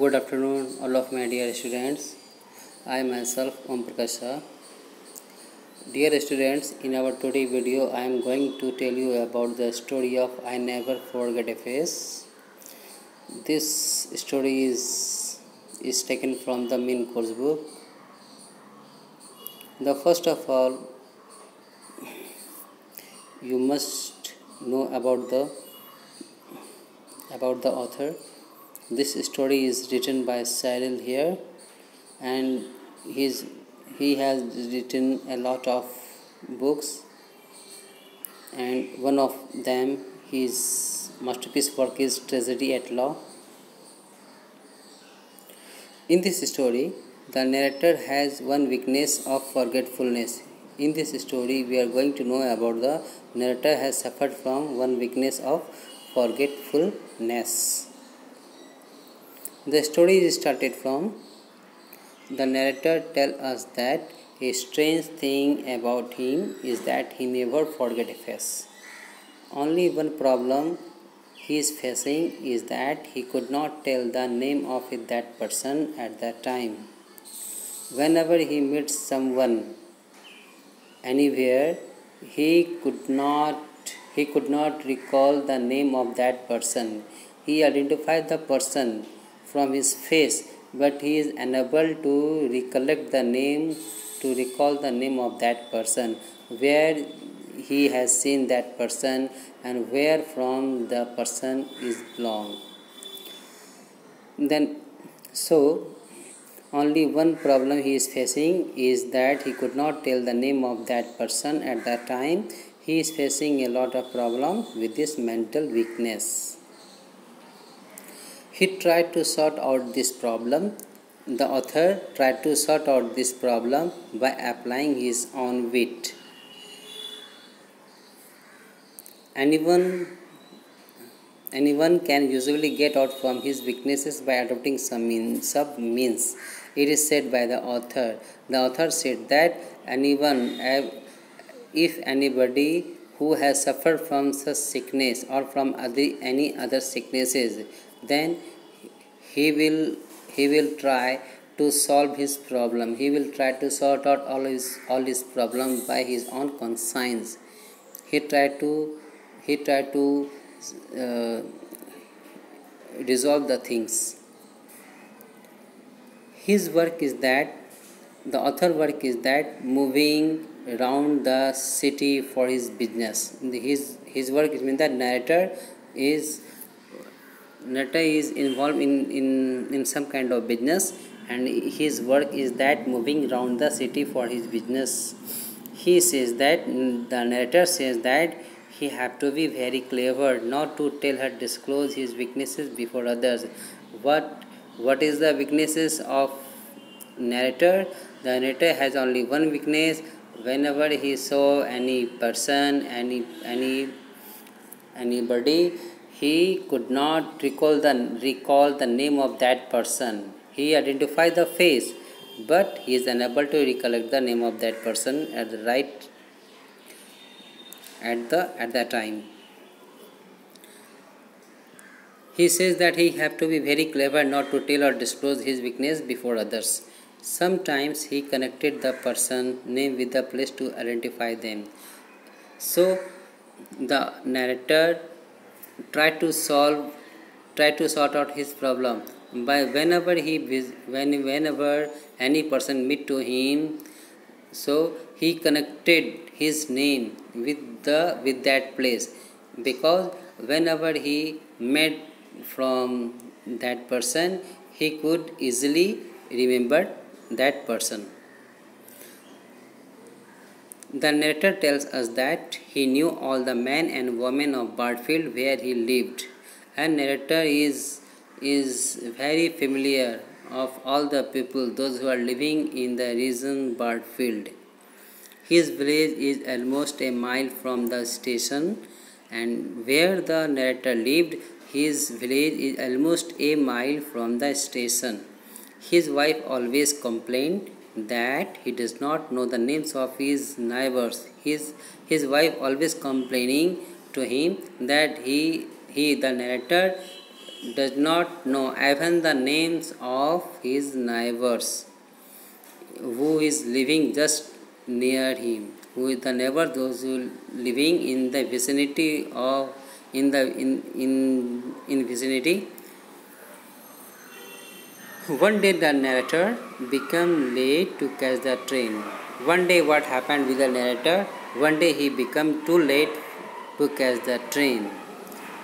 Good afternoon, all of my dear students. I myself Om Prakash Shah. Dear students, in our today video, I am going to tell you about the story of I Never Forget a Face. This story is taken from the main course book. The first of all, you must know about the author. This story is written by Cyril here, and he has written a lot of books, and one of them, his masterpiece work, is Tragedy at Law. In this story, the narrator has one weakness of forgetfulness. In this story, we are going to know about the narrator has suffered from one weakness of forgetfulness. The story is started from the narrator tells us that a strange thing about him is that he never forgets a face. Only one problem he is facing is that he could not tell the name of that person at that time. Whenever he meets someone anywhere, he could not recall the name of that person. He identified the person from his face, but he is unable to recall the name of that person, where he has seen that person and where from the person is belong. Only one problem he is facing is that he could not tell the name of that person at that time. He is facing a lot of problem with this mental weakness. He tried to sort out this problem. The author tried to sort out this problem by applying his own wit. Anyone can usually get out from his weaknesses by adopting some means. It is said by the author. The author said that if anybody who has suffered from such sickness or from any other sicknesses, then he will try to solve his problem. He will try to sort out all his problems by his own conscience. He tried to resolve the things. The author work is that moving around the city for his business. His work is mean that narrator is involved in some kind of business, and his work is that moving around the city for his business. He says that the narrator says that he have to be very clever not to disclose his weaknesses before others. What is the weaknesses of narrator? The narrator has only one weakness. Whenever he saw any person, anybody, he could not recall the name of that person. He identified the face, but he is unable to recollect the name of that person at that time. He says that he have to be very clever not to tell or disclose his weakness before others. Sometimes he connected the person name with the place to identify them. So the narrator tried to sort out his problem by whenever any person meet to him, so he connected his name with that place, because whenever he met from that person, he could easily remember that person. The narrator tells us that he knew all the men and women of Bardfield where he lived. And narrator is very familiar of all the people, those who are living in the region Bardfield. His village is almost a mile from the station, and where the narrator lived, his village is almost a mile from the station. His wife always complained that he does not know the names of his neighbors. His wife always complaining to him that the narrator does not know even the names of his neighbors who is living just near him. Who is the neighbor? Those who living in the vicinity of in vicinity. One day the narrator became late to catch the train. One day what happened with the narrator? One day he became too late to catch the train.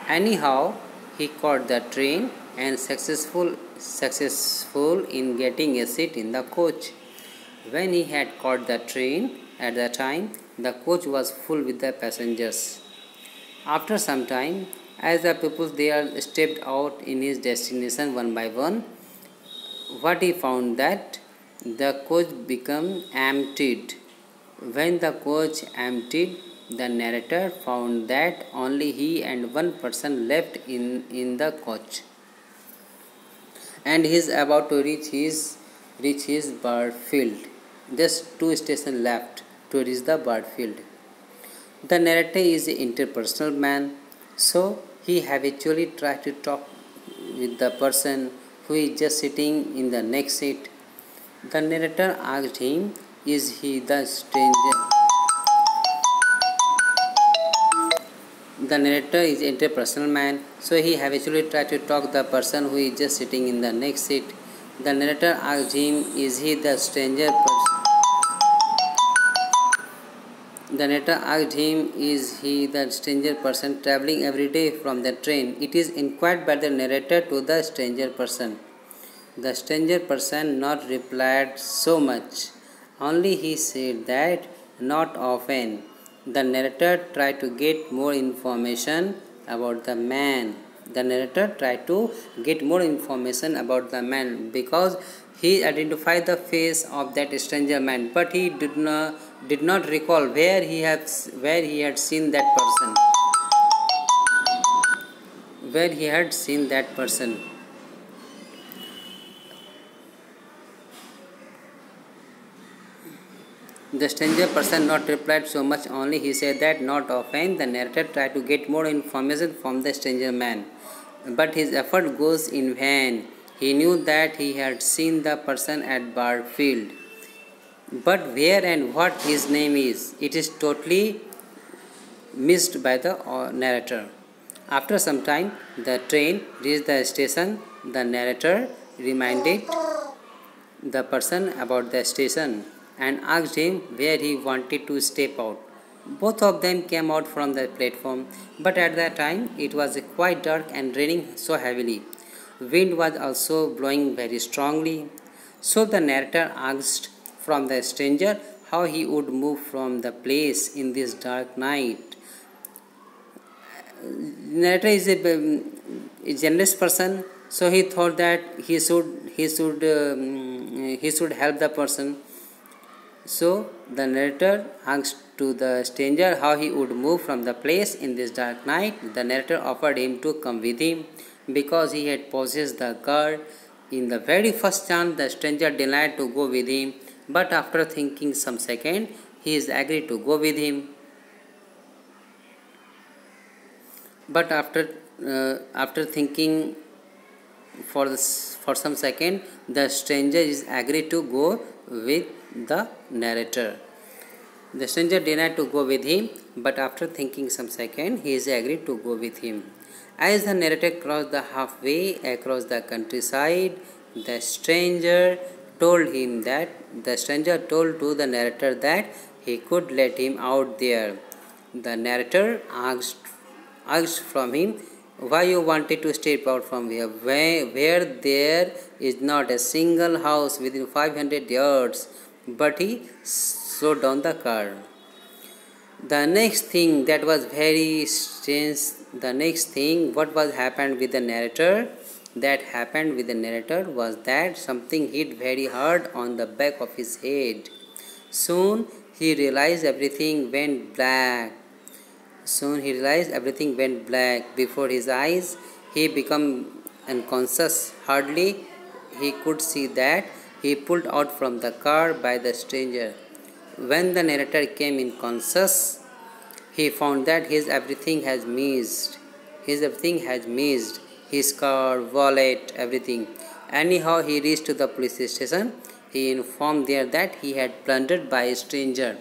Anyhow, he caught the train and successful in getting a seat in the coach. When he had caught the train, at the time, the coach was full with the passengers. After some time, as the people there stepped out in his destination one by one, what he found that the coach became emptied. When the coach emptied, the narrator found that only he and one person left in the coach, and he is about to reach his bird field. Just two stations left to reach the bird field. The narrator is an interpersonal man, so he habitually tries to talk with the person who is just sitting in the next seat. The narrator asked him, "Is he the stranger?" The narrator is an interpersonal man, so he habitually tries to talk the person who is just sitting in the next seat. The narrator asked him, "Is he the stranger person?" The narrator asked him, "Is he the stranger person traveling every day from the train?" It is inquired by the narrator to the stranger person. The stranger person not replied so much. Only he said that not often. The narrator tried to get more information about the man. The narrator tried to get more information about the man because he identified the face of that stranger man, but he did not recall where he had seen that person. Where he had seen that person. The stranger person not replied so much, only he said that not often. The narrator tried to get more information from the stranger man, but his effort goes in vain. He knew that he had seen the person at Barfield, but where and what his name is, it is totally missed by the narrator. After some time, the train reached the station. The narrator reminded the person about the station and asked him where he wanted to step out. Both of them came out from the platform, but at that time it was quite dark and raining so heavily. Wind was also blowing very strongly. So the narrator asked from the stranger how he would move from the place in this dark night. Narrator is a generous person, so he thought that he should help the person. So the narrator asked to the stranger how he would move from the place in this dark night. The narrator offered him to come with him because he had possessed the girl. In the very first chance, the stranger denied to go with him, but after thinking some second, he is agreed to go with him. But after thinking for some second, the stranger is agreed to go with the narrator. The stranger denied to go with him, but after thinking some second, he is agreed to go with him. As the narrator crossed the halfway across the countryside, the stranger told to the narrator that he could let him out there. The narrator asked from him why you wanted to step out from here, where there is not a single house within 500 yards. But he slowed down the car. The next thing that was very strange, what was happened with the narrator, was that something hit very hard on the back of his head. Soon he realized everything went black. Before his eyes. He became unconscious. Hardly he could see that he pulled out from the car by the stranger. When the narrator came in conscious, he found that his everything has missed. his car, wallet, everything. Anyhow, he reached to the police station. He informed there that he had plundered by a stranger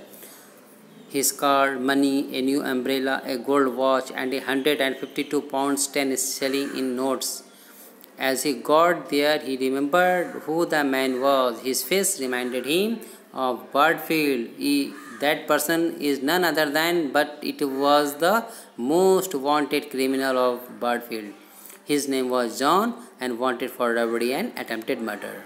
his car, money, a new umbrella, a gold watch, and 152 pounds 10 shilling in notes. As he got there, he remembered who the man was. His face reminded him of Birdfield. That person is none other than, but it was the most wanted criminal of Birdfield. His name was John and wanted for robbery and attempted murder.